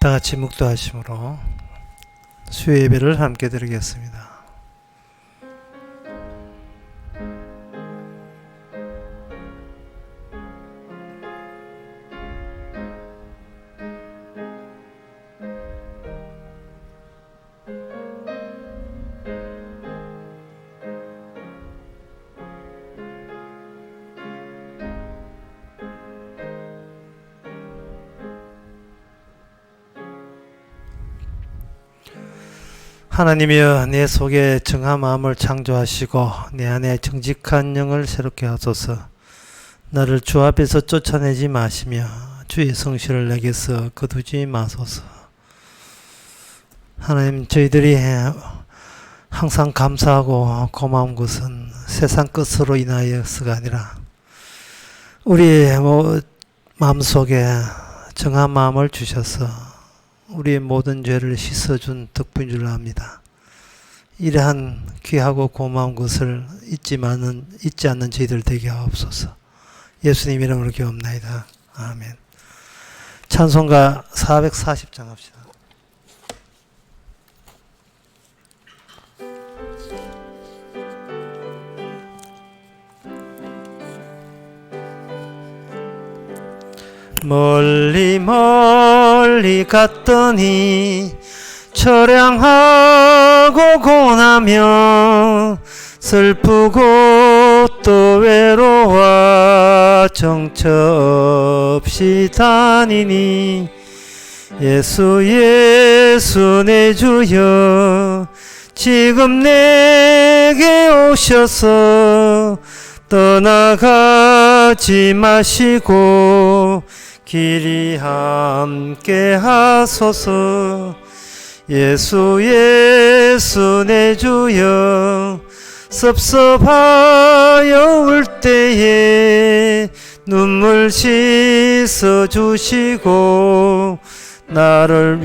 다 같이 묵도하심으로 수요 예배를 함께 드리겠습니다. 하나님이여, 내 속에 정한 마음을 창조하시고 내 안에 정직한 영을 새롭게 하소서. 나를 주 앞에서 쫓아내지 마시며 주의 성실을 내게서 거두지 마소서. 하나님, 저희들이 항상 감사하고 고마운 것은 세상 것으로 인하여서가 아니라 우리의 마음속에 정한 마음을 주셔서 우리의 모든 죄를 씻어준 덕분인 줄 압니다. 이러한 귀하고 고마운 것을 잊지 않는 저희들 되게 하옵소서. 예수님 이름으로 기도합나이다. 아멘. 찬송가 440장 합시다. 멀리 멀리 갔더니 처량하고 고나며 슬프고 또 외로워 정처 없이 다니니 예수 예수 내 주여 지금 내게 오셔서 떠나가지 마시고 길이 함께 하소서. 예수 예수 내 주여 섭섭하여 울 때에 눈물 씻어 주시고 나를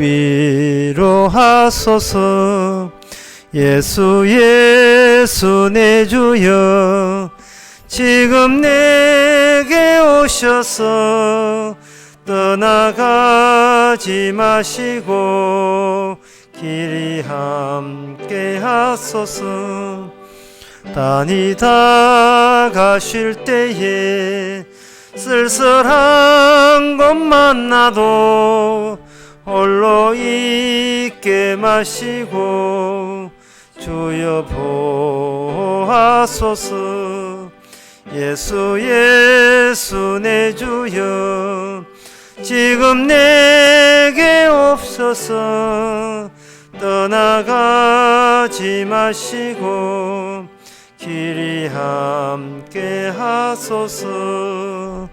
위로하소서. 예수 예수 내 주여 지금 내게 오셔서 떠나가지 마시고 길이 함께 하소서. 다니다 가실 때에 쓸쓸한 것만 나도 홀로 있게 마시고 주여 보호하소서. 예수 예수 내 주여 지금 내게 없어서 떠나가지 마시고 길이 함께 하소서.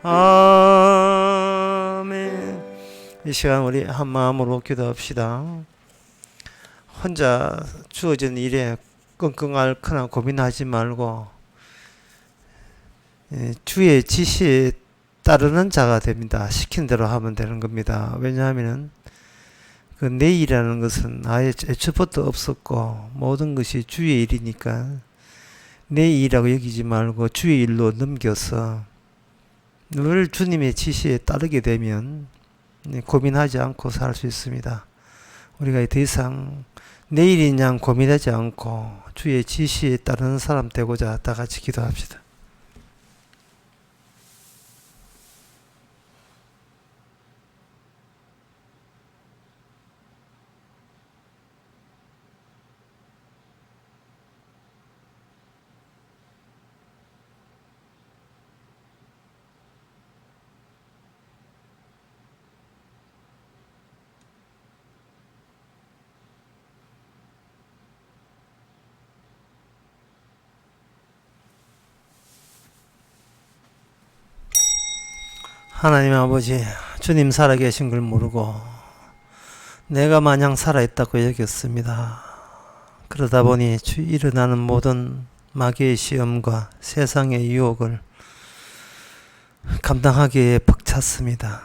아멘. 이 시간 우리 한 마음으로 기도합시다. 혼자 주어진 일에 끙끙 앓거나 고민하지 말고 주의 지시에 따르는 자가 됩니다. 시킨 대로 하면 되는 겁니다. 왜냐하면 그 내일이라는 것은 아예 애초부터 없었고 모든 것이 주의 일이니까 내 일이라고 여기지 말고 주의 일로 넘겨서 늘 주님의 지시에 따르게 되면 고민하지 않고 살 수 있습니다. 우리가 더 이상 내일이냐 고민하지 않고 주의 지시에 따르는 사람 되고자 다 같이 기도합시다. 하나님 아버지, 주님 살아계신 걸 모르고 내가 마냥 살아있다고 여겼습니다. 그러다 보니 일어나는 모든 마귀의 시험과 세상의 유혹을 감당하기에 벅찼습니다.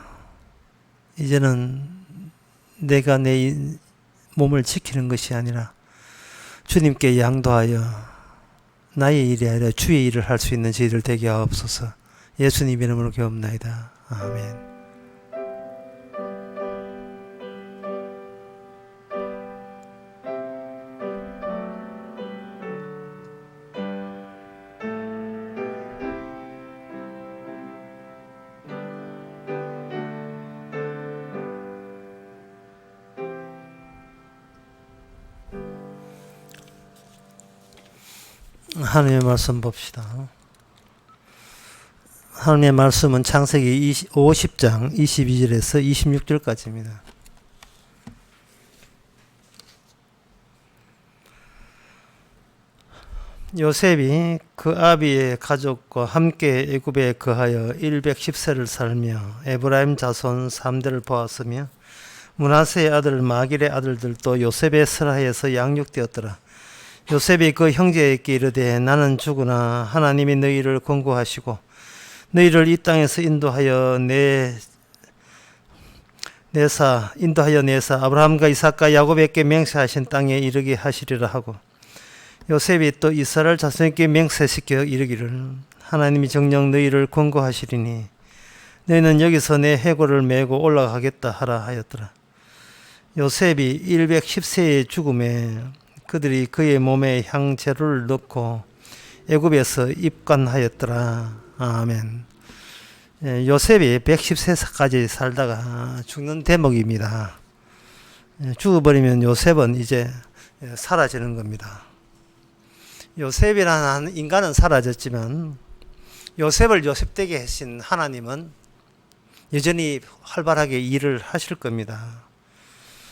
이제는 내가 내 몸을 지키는 것이 아니라 주님께 양도하여 나의 일이 아니라 주의 일을 할 수 있는 저희들 되게 하옵소서. 예수님 이름으로 기도합나이다. 아멘. 하나님의 말씀 봅시다. 하나님의 말씀은 창세기 50장 22절에서 26절까지입니다. 요셉이 그 아비의 가족과 함께 애굽에 거하여 110세를 살며 에브라임 자손 3대를 보았으며 므낫세의 아들 마길의 아들들도 요셉의 설하에서 양육되었더라. 요셉이 그 형제에게 이르되 나는 죽으나 하나님이 너희를 권고하시고 너희를 이 땅에서 인도하여 내사 아브라함과 이삭과 야곱에게 맹세하신 땅에 이르게 하시리라 하고 요셉이 또 이스라엘 자손에게 맹세시켜 이르기를 하나님이 정녕 너희를 권고하시리니 너희는 여기서 내 해골을 메고 올라가겠다 하라 하였더라. 요셉이 110세의 죽음에 그들이 그의 몸에 향재료를 넣고 애굽에서 입관하였더라. 아멘. 요셉이 110세까지 살다가 죽는 대목입니다. 죽어버리면 요셉은 이제 사라지는 겁니다. 요셉이라는 인간은 사라졌지만 요셉을 요셉되게 하신 하나님은 여전히 활발하게 일을 하실 겁니다.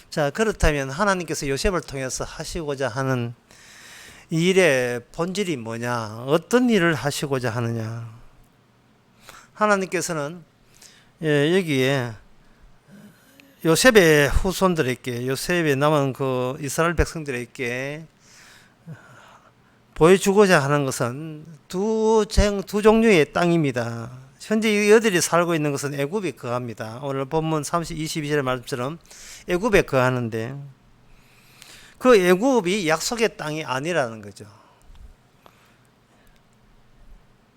자, 그렇다면 하나님께서 요셉을 통해서 하시고자 하는 이 일의 본질이 뭐냐? 어떤 일을 하시고자 하느냐? 하나님께서는 여기에 요셉의 후손들에게, 요셉의 남은 그 이스라엘 백성들에게 보여주고자 하는 것은 두 종류의 땅입니다. 현재 이들이 살고 있는 것은 애굽에 거합니다. 오늘 본문 22절의 말씀처럼 애굽에 거하는데 그 애굽이 약속의 땅이 아니라는 거죠.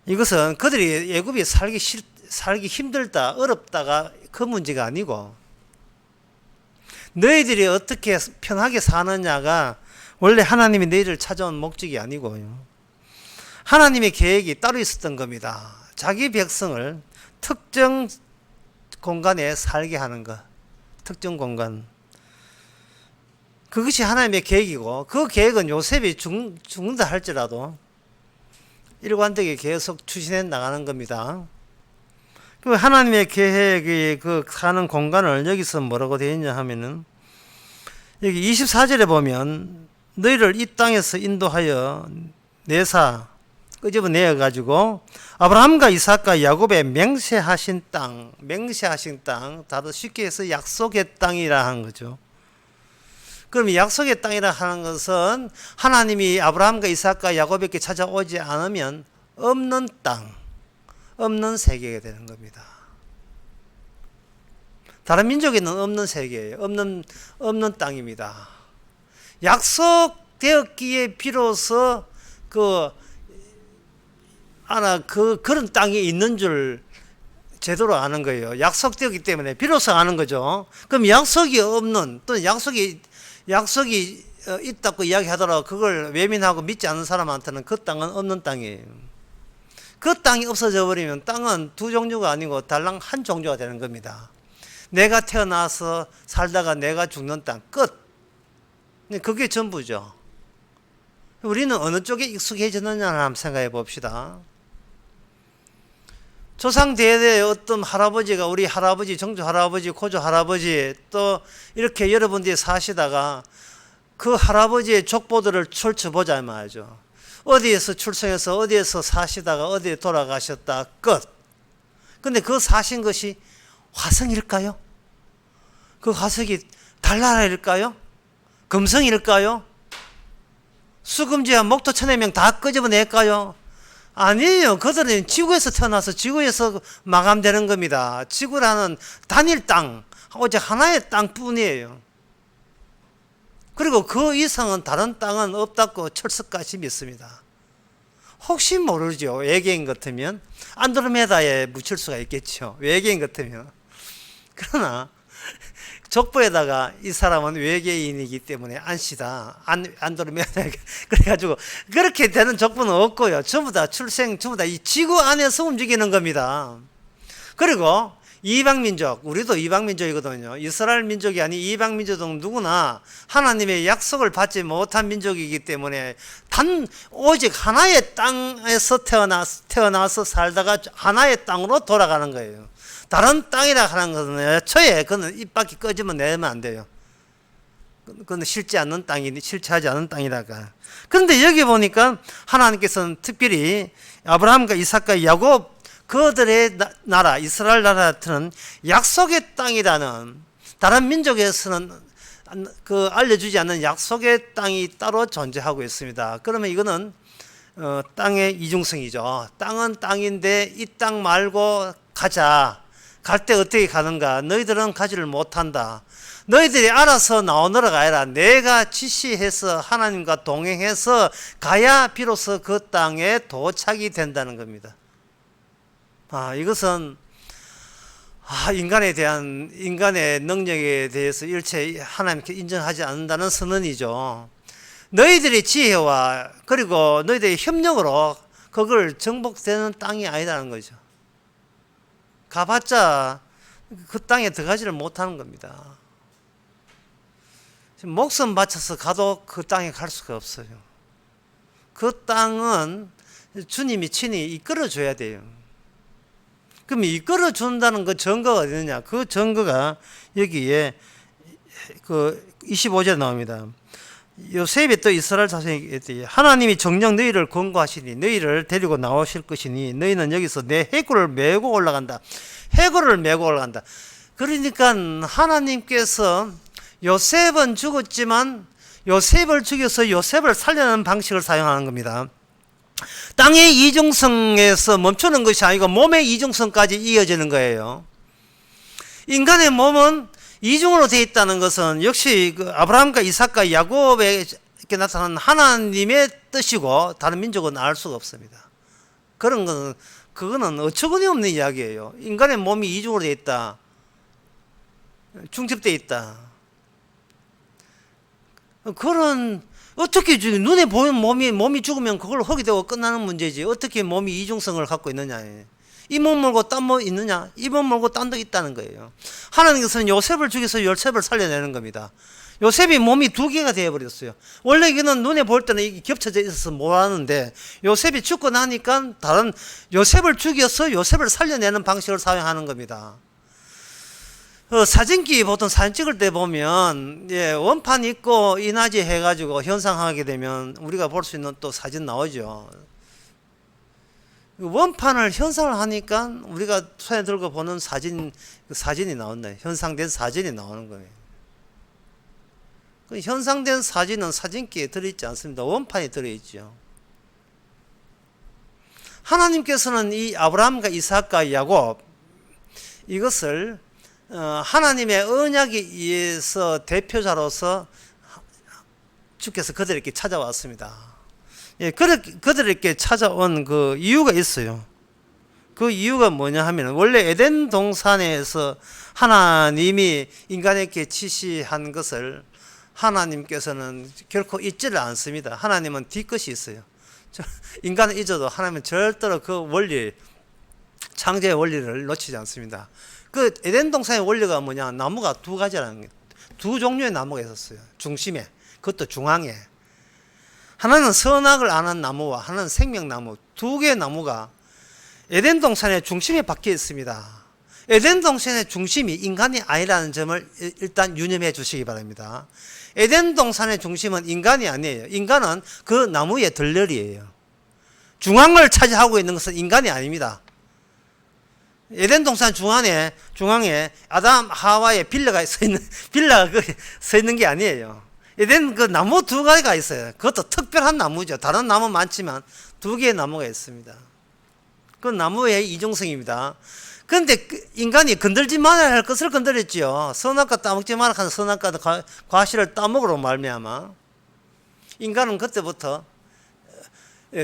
이것은 그들이 애굽이 살기 힘들다, 어렵다가 그 문제가 아니고 너희들이 어떻게 편하게 사느냐가 원래 하나님이 너희를 찾아온 목적이 아니고요. 하나님의 계획이 따로 있었던 겁니다. 자기 백성을 특정 공간에 살게 하는 것. 특정 공간. 그것이 하나님의 계획이고 그 계획은 요셉이 죽는다 할지라도 일관되게 계속 추진해 나가는 겁니다. 그 하나님의 계획이 그 사는 공간을 여기서 뭐라고 되어 있냐 하면은 여기 24절에 보면 너희를 이 땅에서 인도하여 내사 끄집어내어 가지고 아브라함과 이삭과 야곱의 맹세하신 땅, 다도 쉽게 해서 약속의 땅이라 하는 거죠. 그럼 약속의 땅이라 하는 것은 하나님이 아브라함과 이삭과 야곱에게 찾아오지 않으면 없는 땅, 없는 세계가 되는 겁니다. 다른 민족에는 없는 세계예요. 없는 땅입니다. 약속되었기에 비로소 그런 땅이 있는 줄 제대로 아는 거예요. 약속되었기 때문에 비로소 아는 거죠. 그럼 약속이 없는, 또는 약속이 있다고 이야기하더라도 그걸 외면하고 믿지 않는 사람한테는 그 땅은 없는 땅이에요. 그 땅이 없어져 버리면 땅은 두 종류가 아니고 달랑 한 종류가 되는 겁니다. 내가 태어나서 살다가 내가 죽는 땅, 끝. 그게 전부죠. 우리는 어느 쪽에 익숙해졌느냐를 한번 생각해 봅시다. 조상 대대의 어떤 할아버지가 우리 할아버지, 정조 할아버지, 고조 할아버지 또 이렇게 여러분들이 사시다가 그 할아버지의 족보들을 펼쳐보자 말이죠. 어디에서 출생해서 어디에서 사시다가 어디에 돌아가셨다, 끝. 근데 그 사신 것이 화성일까요? 그 화성이 달나라일까요? 금성일까요? 수금지와 목도 천여 명 다 끄집어낼까요? 아니에요. 그들은 지구에서 태어나서 지구에서 마감되는 겁니다. 지구라는 단일 땅, 오직 하나의 땅뿐이에요. 그리고 그 이상은 다른 땅은 없다고 철석같이 믿습니다. 혹시 모르죠. 외계인 같으면 안드로메다에 묻힐 수가 있겠죠. 외계인 같으면. 그러나 족보에다가 이 사람은 외계인이기 때문에 안시다, 안드로메다, 그래가지고 그렇게 되는 족보는 없고요. 전부 다 전부 다 이 지구 안에서 움직이는 겁니다. 그리고 이방민족, 우리도 이방민족이거든요. 이스라엘 민족이 아닌 이방민족은 누구나 하나님의 약속을 받지 못한 민족이기 때문에 오직 하나의 땅에서 태어나서 살다가 하나의 땅으로 돌아가는 거예요. 다른 땅이라 하는 것은 애초에 그는 입 밖에 꺼지면 내면 안 돼요. 그건 실지 않는 땅이, 실체하지 않은 땅이라가. 그런데 여기 보니까 하나님께서는 특별히 아브라함과 이삭과 야곱 그들의 나라, 이스라엘 나라는 약속의 땅이라는, 다른 민족에서는 알려주지 않는 약속의 땅이 따로 존재하고 있습니다. 그러면 이거는 땅의 이중성이죠. 땅은 땅인데 이 땅 말고 가자. 갈 때 어떻게 가는가? 너희들은 가지를 못한다. 너희들이 알아서 나오너라가 아니라 내가 지시해서 하나님과 동행해서 가야 비로소 그 땅에 도착이 된다는 겁니다. 이것은 인간의 능력에 대해서 일체 하나님께 인정하지 않는다는 선언이죠. 너희들의 지혜와 그리고 너희들의 협력으로 그걸 정복되는 땅이 아니라는 거죠. 가봤자 그 땅에 들어가지를 못하는 겁니다. 목숨 바쳐서 가도 그 땅에 갈 수가 없어요. 그 땅은 주님이 친히 이끌어 줘야 돼요. 그럼 이끌어 준다는 그 증거가 어디 있느냐? 그 증거가 여기에 그 25절에 나옵니다. 요셉이 또 이스라엘 자손에게 하나님이 정녕 너희를 권고하시니 너희를 데리고 나오실 것이니 너희는 여기서 내 해골을 메고 올라간다. 해골을 메고 올라간다. 그러니까 하나님께서 요셉은 죽었지만 요셉을 죽여서 요셉을 살려내는 방식을 사용하는 겁니다. 땅의 이중성에서 멈추는 것이 아니고 몸의 이중성까지 이어지는 거예요. 인간의 몸은 이중으로 되어 있다는 것은 역시 그 아브라함과 이삭과 야곱에게 나타난 하나님의 뜻이고 다른 민족은 알 수가 없습니다. 그거는 어처구니 없는 이야기예요. 인간의 몸이 이중으로 되어 있다. 중첩되어 있다. 그런 어떻게 눈에 보이는 몸이 죽으면 그걸 흙이 되고 끝나는 문제지. 어떻게 몸이 이중성을 갖고 있느냐. 이 몸 말고 딴 몸 있느냐? 이 몸 말고 딴 데 있다는 거예요. 하나님께서는 요셉을 죽여서 요셉을 살려내는 겁니다. 요셉이 몸이 두 개가 되어버렸어요. 원래 이거는 눈에 볼 때는 이게 겹쳐져 있어서 몰랐는데 요셉이 죽고 나니까 다른 요셉을 죽여서 요셉을 살려내는 방식을 사용하는 겁니다. 사진기 보통 사진 찍을 때 보면 원판 있고 이나지 해가지고 현상하게 되면 우리가 볼 수 있는 또 사진 나오죠. 원판을 현상을 하니까 우리가 손에 들고 보는 사진이 나온다. 현상된 사진이 나오는 거예요. 그 현상된 사진은 사진기에 들어있지 않습니다. 원판이 들어있죠. 하나님께서는 이 아브라함과 이삭과 야곱 이것을 하나님의 언약에 의해서 대표자로서 주께서 그들에게 찾아왔습니다. 그들에게 찾아온 그 이유가 있어요. 그 이유가 뭐냐 하면 원래 에덴 동산에서 하나님이 인간에게 지시한 것을 하나님께서는 결코 잊지를 않습니다. 하나님은 뒤끝이 있어요. 인간은 잊어도 하나님은 절대로 그 원리, 창조의 원리를 놓치지 않습니다. 그 에덴 동산의 원리가 뭐냐? 나무가 두 가지라는 거예요. 두 종류의 나무가 있었어요. 중심에, 그것도 중앙에. 하나는 선악을 아는 나무와 하나는 생명나무, 두 개의 나무가 에덴 동산의 중심에 박혀 있습니다. 에덴 동산의 중심이 인간이 아니라는 점을 일단 유념해 주시기 바랍니다. 에덴 동산의 중심은 인간이 아니에요. 인간은 그 나무의 덜러리예요. 중앙을 차지하고 있는 것은 인간이 아닙니다. 에덴 동산 중앙에 아담 하와의 빌라가 서 있는 게 아니에요. 에덴 그 나무 두 가지가 있어요. 그것도 특별한 나무죠. 다른 나무 많지만 두 개의 나무가 있습니다. 그 나무의 이중성입니다. 그런데 인간이 건들지 말아야 할 것을 건드렸지요. 선악과 따먹지 말아야 하는 선악과 과실을 따먹으로 말미암아 인간은 그때부터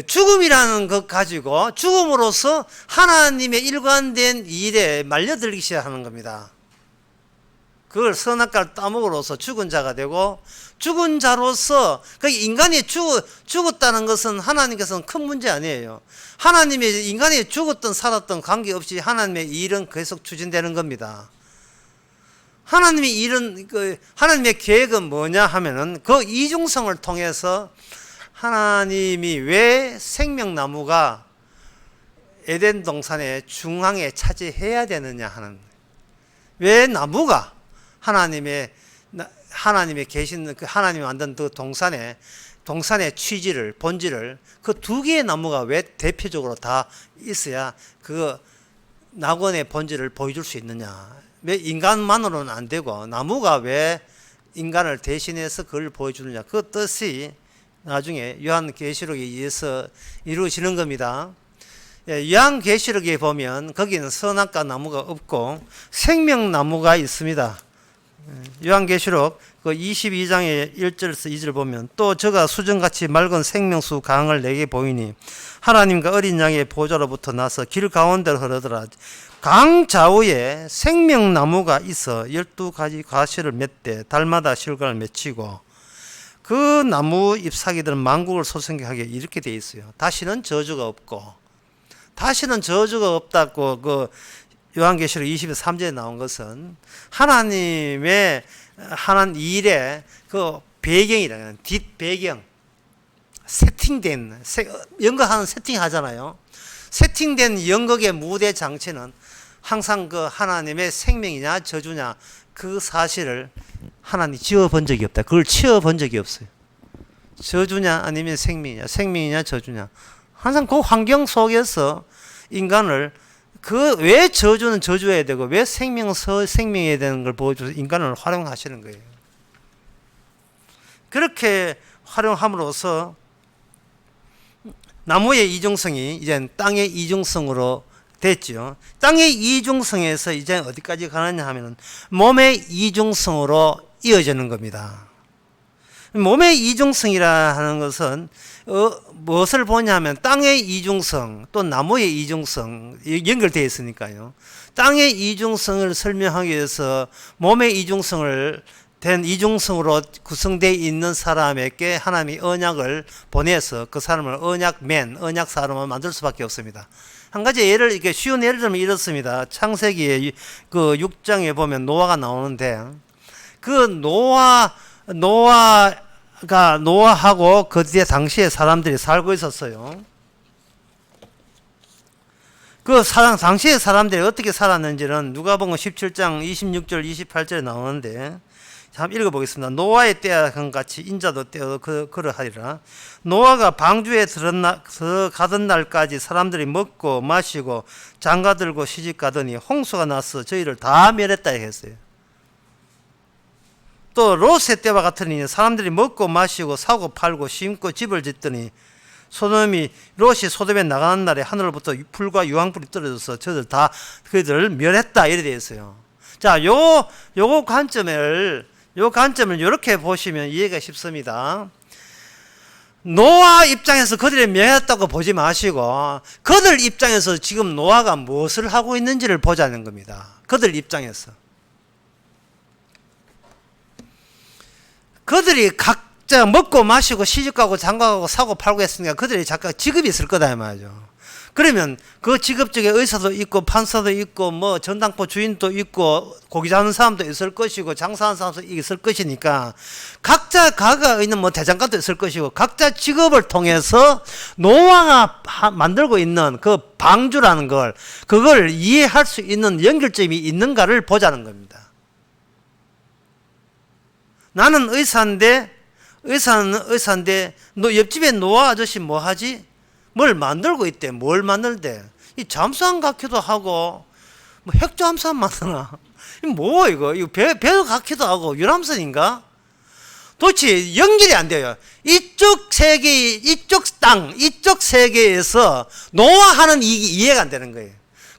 죽음이라는 것 가지고 죽음으로써 하나님의 일관된 일에 말려들기 시작하는 겁니다. 그걸 선악과를 따먹으로써 죽은 자가 되고, 죽은 자로서 그 인간이 죽었다는 것은 하나님께서는 큰 문제 아니에요. 하나님의 인간이 죽었든 살았든 관계없이 하나님의 일은 계속 추진되는 겁니다. 하나님의 일은 하나님의 계획은 뭐냐 하면은 그 이중성을 통해서 하나님이 왜 생명나무가 에덴 동산의 중앙에 차지해야 되느냐 하는, 왜 나무가 하나님의 계신 그 하나님이 만든 그 동산의 취지를, 본질을, 그 두 개의 나무가 왜 대표적으로 다 있어야 그 낙원의 본질을 보여줄 수 있느냐. 왜 인간만으로는 안 되고 나무가 왜 인간을 대신해서 그걸 보여주느냐. 그 뜻이 나중에 요한계시록에 의해서 이루어지는 겁니다. 요한계시록에 보면 거기는 선악과 나무가 없고 생명나무가 있습니다. 요한계시록 그 22장의 1절에서 2절 보면, 또 저가 수정같이 맑은 생명수 강을 내게 보이니 하나님과 어린 양의 보좌로부터 나서 길 가운데로 흐르더라. 강 좌우에 생명나무가 있어 12가지 과실을 맺되 달마다 실과를 맺히고 그 나무 잎사귀들은 만국을 소생하게 이렇게 되어 있어요. 다시는 저주가 없고, 다시는 저주가 없다고 그 요한계시록 23절에 나온 것은 하나님의 하는 일의 그 배경이라는, 뒷배경, 세팅된, 연극하는 세팅 하잖아요. 세팅된 연극의 무대 장치는 항상 그 하나님의 생명이냐 저주냐 그 사실을 하나님이 지어본 적이 없다. 그걸 치어본 적이 없어요. 저주냐 아니면 생명이냐, 생명이냐 저주냐. 항상 그 환경 속에서 인간을 왜 저주는 저주해야 되고 왜 생명해야 되는 걸 보여줘서 인간을 활용하시는 거예요. 그렇게 활용함으로써 나무의 이중성이 이제 땅의 이중성으로 됐죠. 땅의 이중성에서 이제 어디까지 가느냐 하면 몸의 이중성으로 이어지는 겁니다. 몸의 이중성이라 하는 것은 무엇을 보냐 하면 땅의 이중성 또 나무의 이중성 연결되어 있으니까요. 땅의 이중성을 설명하기 위해서 몸의 이중성을 된 이중성으로 구성되어 있는 사람에게 하나님이 언약을 보내서 그 사람을 언약 사람을 만들 수밖에 없습니다. 한 가지 예를, 이렇게 쉬운 예를 들면 이렇습니다. 창세기의 그 6장에 보면 노아가 나오는데, 그 노아하고 그 뒤에 당시에 사람들이 살고 있었어요. 당시에 사람들이 어떻게 살았는지는 누가복음 17장 26절 28절에 나오는데, 한번 읽어보겠습니다. 노아의 때와 같이 인자도 때도 그러하리라. 노아가 방주에 들어가던 날까지 사람들이 먹고 마시고 장가들고 시집가더니 홍수가 나서 저희를 다 멸했다 했어요. 또 롯의 때와 같으니 사람들이 먹고 마시고 사고 팔고 심고 집을 짓더니 롯이 소돔에 나가는 날에 하늘로부터 불과 유황불이 떨어져서 그들을 멸했다 이래 되어 있어요. 자, 요 관점을 이렇게 보시면 이해가 쉽습니다. 노아 입장에서 그들이 멸했다고 보지 마시고 그들 입장에서 지금 노아가 무엇을 하고 있는지를 보자는 겁니다. 그들 입장에서. 그들이 각자 먹고 마시고 시집가고 장가가고 사고 팔고 했으니까 그들이 각각 직업이 있을 거다 이 말이죠. 그러면 그 직업 중에 의사도 있고 판사도 있고 뭐 전당포 주인도 있고 고기 잡는 사람도 있을 것이고 장사하는 사람도 있을 것이니까 각자 가가 있는 뭐 대장간도 있을 것이고 각자 직업을 통해서 노아가 만들고 있는 그 방주라는 그걸 이해할 수 있는 연결점이 있는가를 보자는 겁니다. 나는 의사인데 너 옆집에 노아 아저씨 뭐 하지? 뭘 만들고 있대. 뭘 만들대? 이 잠수함 같기도 하고 뭐 핵잠수함 만드나? 이거 배도 같기도 하고 유람선인가? 도대체 연결이 안 돼요. 이쪽 세계, 이쪽 땅, 이쪽 세계에서 노아하는 이해가 안 되는 거예요.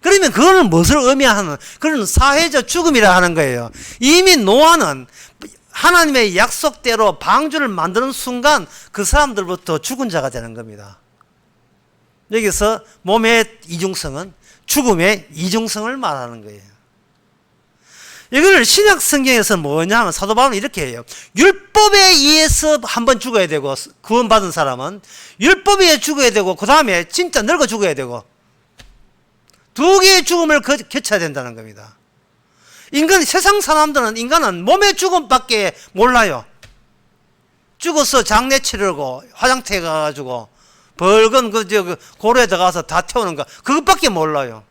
그러면 그거는 무엇을 의미하는? 그런 사회적 죽음이라 하는 거예요. 이미 노아는 하나님의 약속대로 방주를 만드는 순간 그 사람들부터 죽은 자가 되는 겁니다. 여기서 몸의 이중성은 죽음의 이중성을 말하는 거예요. 이걸 신약 성경에서는 뭐냐 하면 사도 바울은 이렇게 해요. 율법에 의해서 한번 죽어야 되고, 구원받은 사람은 율법에 의해 죽어야 되고, 그 다음에 진짜 늙어 죽어야 되고, 두 개의 죽음을 거쳐야 된다는 겁니다. 세상 사람들은 인간은 몸의 죽음밖에 몰라요. 죽어서 장례 치르고 화장터에 가가지고 벌건 고로에 들어가서 다 태우는 거, 그것밖에 몰라요.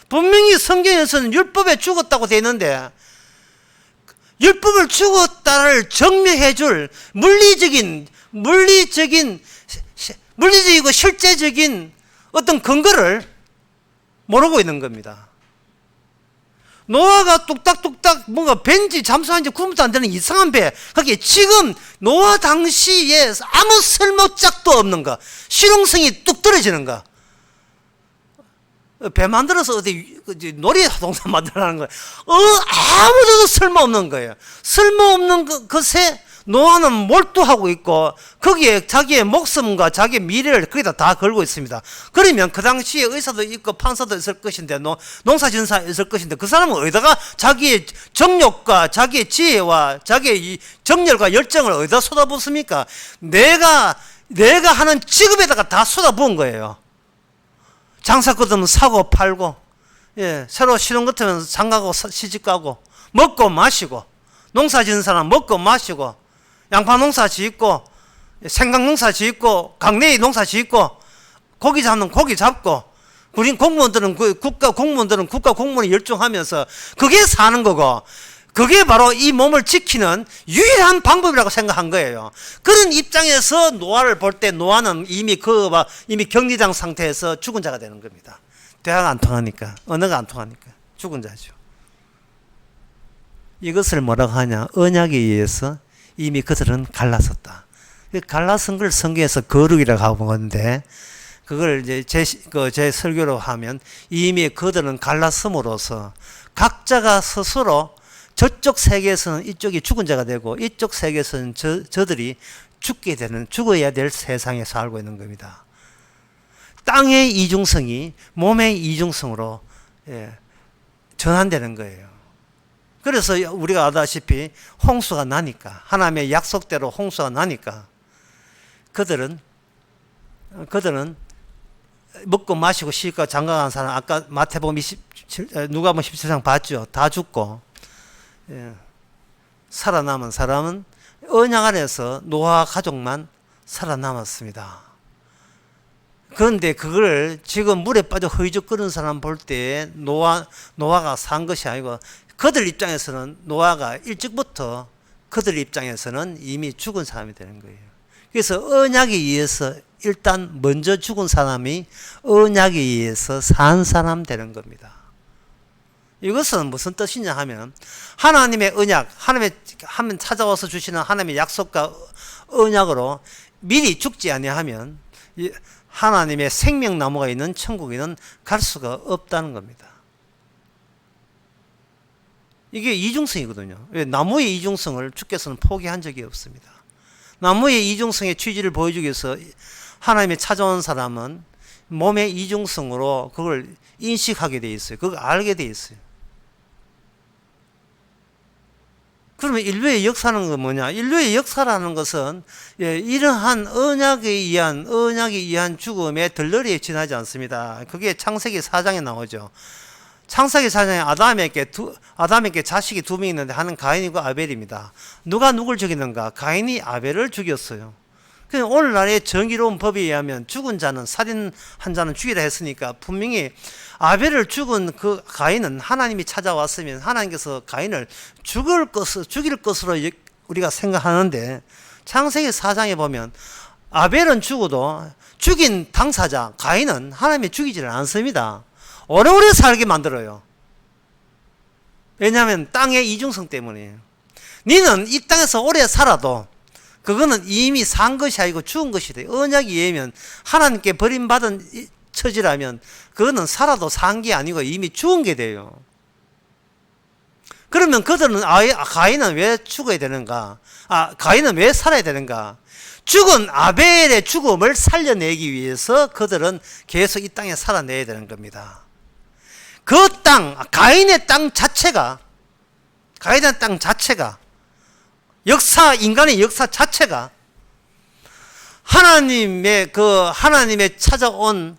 분명히 성경에서는 율법에 죽었다고 되어 있는데, 율법을 죽었다를 증명해줄 물리적이고 실제적인 어떤 근거를 모르고 있는 겁니다. 노아가 뚝딱뚝딱 뭔가 벤지 잠수한 지 9분도 안 되는 이상한 배, 그게 지금 노아 당시에 아무 쓸모짝도 없는 거, 실용성이 뚝 떨어지는 거, 배 만들어서 어디 놀이동산 만들라는 거예요. 아무데도 쓸모없는 거예요. 쓸모없는 것에 노아는 몰두하고 있고, 거기에 자기의 목숨과 자기의 미래를 거기다 다 걸고 있습니다. 그러면 그 당시에 의사도 있고 판사도 있을 것인데, 농사지은 사람이 있을 것인데, 그 사람은 어디다가 자기의 정욕과 자기의 지혜와 자기의 정열과 열정을 어디다 쏟아붓습니까? 내가 하는 직업에다가 다 쏟아부은 거예요. 장사 거두면 사고 팔고, 새로 신혼 같으면 장가고 시집 가고, 먹고 마시고, 농사 지은 사람 먹고 마시고, 양파 농사 짓고, 생강 농사 짓고, 강내이 농사 짓고, 고기 잡는 고기 잡고, 우린 공무원들은 국가 공무원에 열중하면서 그게 사는 거고, 그게 바로 이 몸을 지키는 유일한 방법이라고 생각한 거예요. 그런 입장에서 노아를 볼 때 노아는 이미 격리장 상태에서 죽은 자가 되는 겁니다. 대화가 안 통하니까, 언어가 안 통하니까 죽은 자죠. 이것을 뭐라고 하냐? 언약에 의해서 이미 그들은 갈라섰다. 갈라선 걸 성경에서 거룩이라고 하고 건데, 그걸 이제 제 설교로 하면 이미 그들은 갈라섬으로써 각자가 스스로 저쪽 세계에서는 이쪽이 죽은 자가 되고, 이쪽 세계에서는 저들이 죽어야 될 세상에 살고 있는 겁니다. 땅의 이중성이 몸의 이중성으로 전환되는 거예요. 그래서 우리가 아다시피 홍수가 나니까, 하나님의 약속대로 홍수가 나니까 그들은 먹고 마시고 시집가 장가간 사람, 아까 마태복음 누가복음 17장 봤죠. 다 죽고, 살아남은 사람은 언약 안에서 노아 가족만 살아남았습니다. 그런데 그걸 지금 물에 빠져 허이적거리는 사람 볼 때 노아가 산 것이 아니고, 그들 입장에서는 노아가 일찍부터 그들 입장에서는 이미 죽은 사람이 되는 거예요. 그래서 언약에 의해서 일단 먼저 죽은 사람이 언약에 의해서 산 사람 되는 겁니다. 이것은 무슨 뜻이냐 하면, 하나님의 언약, 하나님 찾아와서 주시는 하나님의 약속과 언약으로 미리 죽지 아니하면 하나님의 생명나무가 있는 천국에는 갈 수가 없다는 겁니다. 이게 이중성이거든요. 왜? 나무의 이중성을 주께서는 포기한 적이 없습니다. 나무의 이중성의 취지를 보여주기 위해서 하나님이 찾아온 사람은 몸의 이중성으로 그걸 인식하게 돼 있어요. 그걸 알게 돼 있어요. 그러면 인류의 역사는 뭐냐? 인류의 역사라는 것은 이러한 언약에 의한 죽음에 덜러리에 지나지 않습니다. 그게 창세기 4장에 나오죠. 창세기 4장에 아담에게 자식이 두 명이 있는데 하나는 가인이고 아벨입니다. 누가 누굴 죽였는가? 가인이 아벨을 죽였어요. 오늘날의 정의로운 법에 의하면 죽은 자는, 살인한 자는 죽이라 했으니까 분명히 아벨을 죽은 그 가인은 하나님이 찾아왔으면 하나님께서 가인을 죽일 것으로 우리가 생각하는데, 창세기 4장에 보면 아벨은 죽어도 죽인 당사자 가인은 하나님이 죽이지를 않습니다. 오래오래 살게 만들어요. 왜냐하면 땅의 이중성 때문이에요. 너는 이 땅에서 오래 살아도 그거는 이미 산 것이 아니고 죽은 것이다. 언약에 의하면 하나님께 버림받은 처지라면 그거는 살아도 산 게 아니고 이미 죽은 게 돼요. 그러면 그들은 가인은 왜 죽어야 되는가? 가인은 왜 살아야 되는가? 죽은 아벨의 죽음을 살려내기 위해서 그들은 계속 이 땅에 살아내야 되는 겁니다. 그 땅, 가인의 땅 자체가 가야 되는 땅 자체가, 인간의 역사 자체가 하나님의 찾아온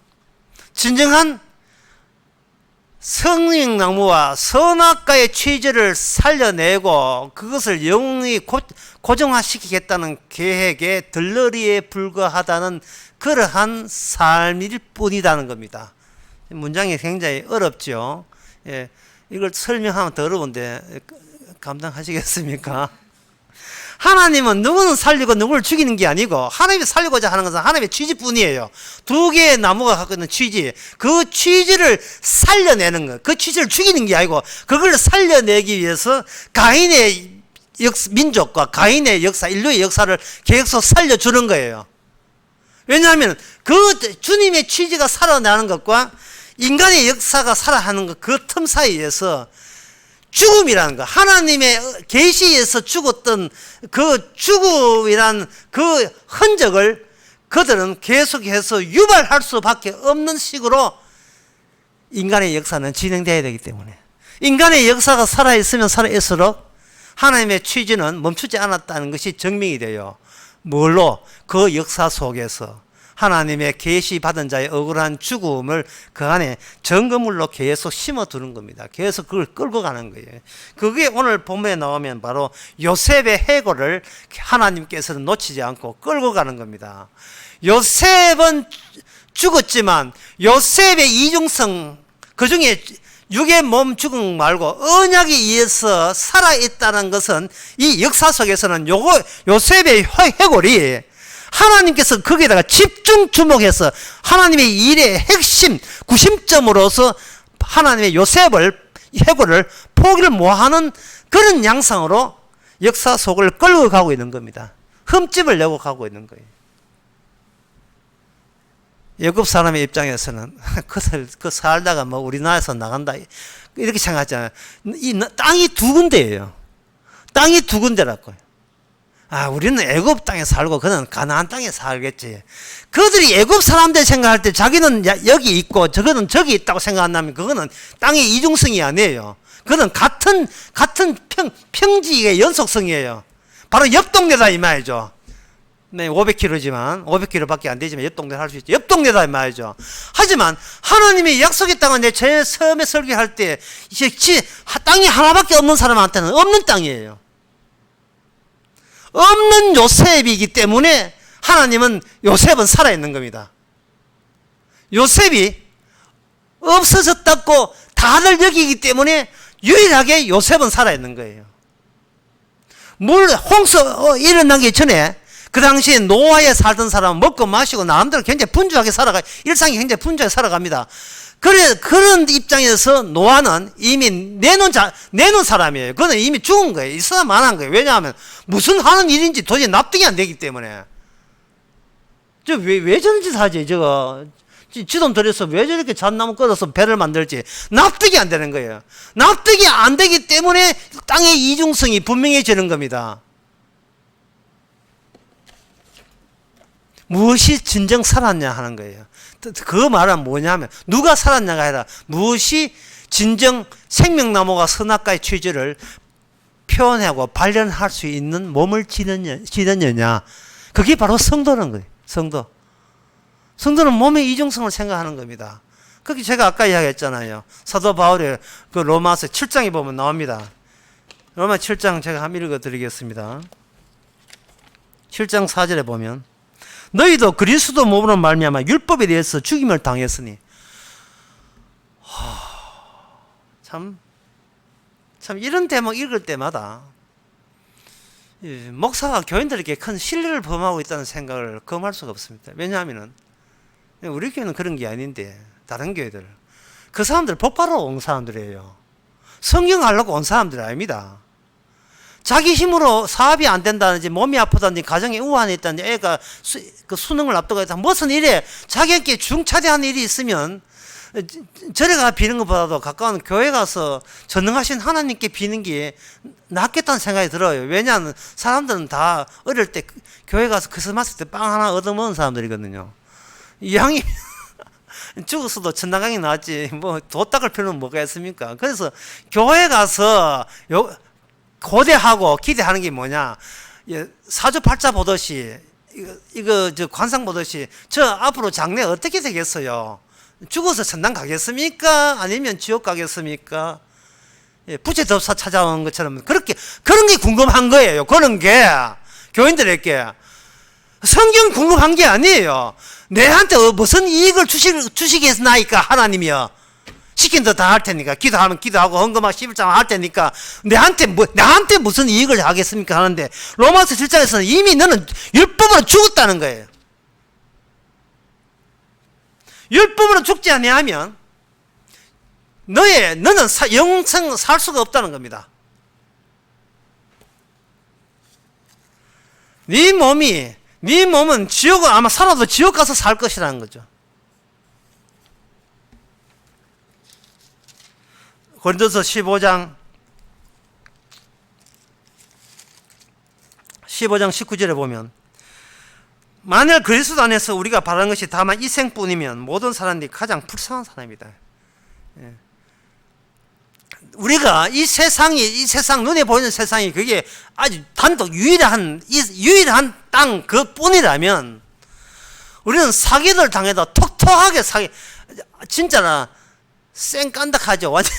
진정한 생명나무와 선악과의 취지를 살려내고 그것을 영원히 고정화시키겠다는 계획의 덜러리에 불과하다는 그러한 삶일 뿐이라는 겁니다. 문장이 굉장히 어렵죠. 예, 이걸 설명하면 더 어려운데 감당하시겠습니까? 하나님은 누구는 살리고 누구를 죽이는 게 아니고 하나님이 살리고자 하는 것은 하나님의 취지뿐이에요. 두 개의 나무가 갖고 있는 취지, 그 취지를 살려내는 것, 그 취지를 죽이는 게 아니고 그걸 살려내기 위해서 가인의 민족과 가인의 역사, 인류의 역사를 계속 살려주는 거예요. 왜냐하면 그 주님의 취지가 살아나는 것과 인간의 역사가 살아가는 것, 그 틈 사이에서 죽음이라는 거, 하나님의 계시에서 죽었던 그 죽음이란 그 흔적을 그들은 계속해서 유발할 수밖에 없는 식으로 인간의 역사는 진행되어야 되기 때문에, 인간의 역사가 살아있으면 살아있을수록 하나님의 취지는 멈추지 않았다는 것이 증명이 돼요. 뭘로? 그 역사 속에서 하나님의 계시받은 자의 억울한 죽음을 그 안에 증거물로 계속 심어두는 겁니다. 계속 그걸 끌고 가는 거예요. 그게 오늘 본문에 나오면 바로 요셉의 해고를 하나님께서는 놓치지 않고 끌고 가는 겁니다. 요셉은 죽었지만 요셉의 이중성, 그 중에 육의 몸 죽음 말고 언약에 의해서 살아있다는 것은 이 역사 속에서는 요셉의 해골이 하나님께서 거기에다가 집중 주목해서 하나님의 일의 핵심, 구심점으로서 하나님의 요셉을, 해골을 포기를 못하는 그런 양상으로 역사 속을 끌고 가고 있는 겁니다. 흠집을 내고 가고 있는 거예요. 애굽 사람의 입장에서는 그 살다가 뭐 우리나라에서 나간다 이렇게 생각하잖아요. 이 땅이 두 군데예요. 땅이 두 군데라고요. 우리는 애굽 땅에 살고 그는 가나안 땅에 살겠지. 그들이 애굽 사람들 생각할 때 자기는 여기 있고 저거는 저기 있다고 생각한다면 그거는 땅의 이중성이 아니에요. 그거는 같은 평지의 연속성이에요. 바로 옆 동네다 이 말이죠. 네, 500km지만 500km밖에 안 되지만 옆 동네 할 수 있죠. 옆 동네다 이 말이죠. 하지만 하나님의 약속의 땅은 제일 처음에 설교할 때 땅이 하나밖에 없는 사람한테는 없는 땅이에요. 없는 요셉이기 때문에 하나님은 요셉은 살아있는 겁니다. 요셉이 없어졌다고 다들 여기기 때문에 유일하게 요셉은 살아있는 거예요. 홍수 일어나기 전에 그 당시에 노아에 살던 사람은 먹고 마시고 나름대로 굉장히 분주하게 일상이 굉장히 분주하게 살아갑니다. 그런 입장에서 노아는 이미 내놓은 사람이에요. 그는 이미 죽은 거예요. 있어야 만한 거예요. 왜냐하면 무슨 하는 일인지 도저히 납득이 안 되기 때문에. 왜 저런 짓 하지? 지돈 들여서 왜 저렇게 잣나무 끊어서 배를 만들지? 납득이 안 되는 거예요. 납득이 안 되기 때문에 땅의 이중성이 분명해지는 겁니다. 무엇이 진정 살았냐 하는 거예요. 그 말은 뭐냐면 누가 살았냐가 아니라 무엇이 진정 생명나무가 선악과의 취지를 표현하고 발견할 수 있는 몸을 지느냐. 그게 바로 성도는 거예요. 성도는 몸의 이중성을 생각하는 겁니다. 그게 제가 아까 이야기했잖아요. 사도 바울의 그 로마서 7장에 보면 나옵니다. 로마 7장 제가 한번 읽어드리겠습니다. 7장 4절에 보면 너희도 그리스도 몸으로 말미암아 율법에 대해서 죽임을 당했으니 참 이런 대목 읽을 때마다 목사가 교인들에게 큰 신뢰를 범하고 있다는 생각을 금할 수가 없습니다. 왜냐하면 우리 교회는 그런 게 아닌데 다른 교회들 그 사람들 복받으러 온 사람들이에요. 성경 하려고 온 사람들이 아닙니다. 자기 힘으로 사업이 안 된다든지 몸이 아프다든지 가정에 우환이 있다든지 애가 그 수능을 앞두고 있다 무슨 일에 자기에게 중차대한 일이 있으면 절에 가 비는 것보다도 가까운 교회 가서 전능하신 하나님께 비는 게 낫겠다는 생각이 들어요. 왜냐하면 사람들은 다 어릴 때 교회 가서 크리스마스 때 빵 하나 얻어먹은 사람들이거든요. 이 양이 죽었어도 천당강이 나왔지 뭐 도 닦을 필요는 뭐가 있습니까? 그래서 교회 가서 고대하고 기대하는 게 뭐냐? 사주팔자 보듯이 저 관상 보듯이 저 앞으로 장래 어떻게 되겠어요? 죽어서 천당 가겠습니까? 아니면 지옥 가겠습니까? 부채접사 찾아온 것처럼 그런 게 궁금한 거예요. 그런 게 교인들에게 성경 궁금한 게 아니에요. 내한테 무슨 이익을 주시겠나이까 하나님이요. 시킨 대 다 할 테니까 기도하면 기도하고 헌금하고 11장 할 테니까 나한테 무슨 이익을 하겠습니까 하는데 로마서 7장에서는 이미 너는 율법으로 죽었다는 거예요. 율법으로 죽지 아니하면 너는 영생 살 수가 없다는 겁니다. 네 몸은 지옥을 아마 살아도 지옥 가서 살 것이라는 거죠. 고린도서 15장 19절에 보면 만일 그리스도 안에서 우리가 바라는 것이 다만 이 생뿐이면 모든 사람들이 가장 불쌍한 사람이다. 우리가 이 세상 눈에 보이는 세상이 그게 아주 단독 유일한 땅 그뿐이라면 우리는 사기를 당해도 톡톡하게 진짜나 쌩깐닥하죠. 완전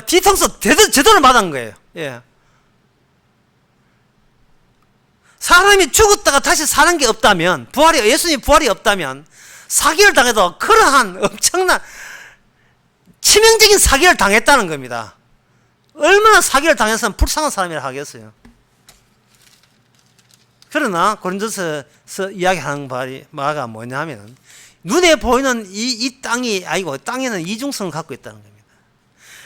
뒤통수 제대로 맞은 거예요. 사람이 죽었다가 다시 사는 게 없다면 예수님 부활이 없다면 사기를 당해도 그러한 엄청난 치명적인 사기를 당했다는 겁니다. 얼마나 사기를 당해서는 불쌍한 사람이라 하겠어요. 그러나 고린도서서 이야기하는 바가 뭐냐면 눈에 보이는 이 땅이 아니고 땅에는 이중성을 갖고 있다는 겁니다.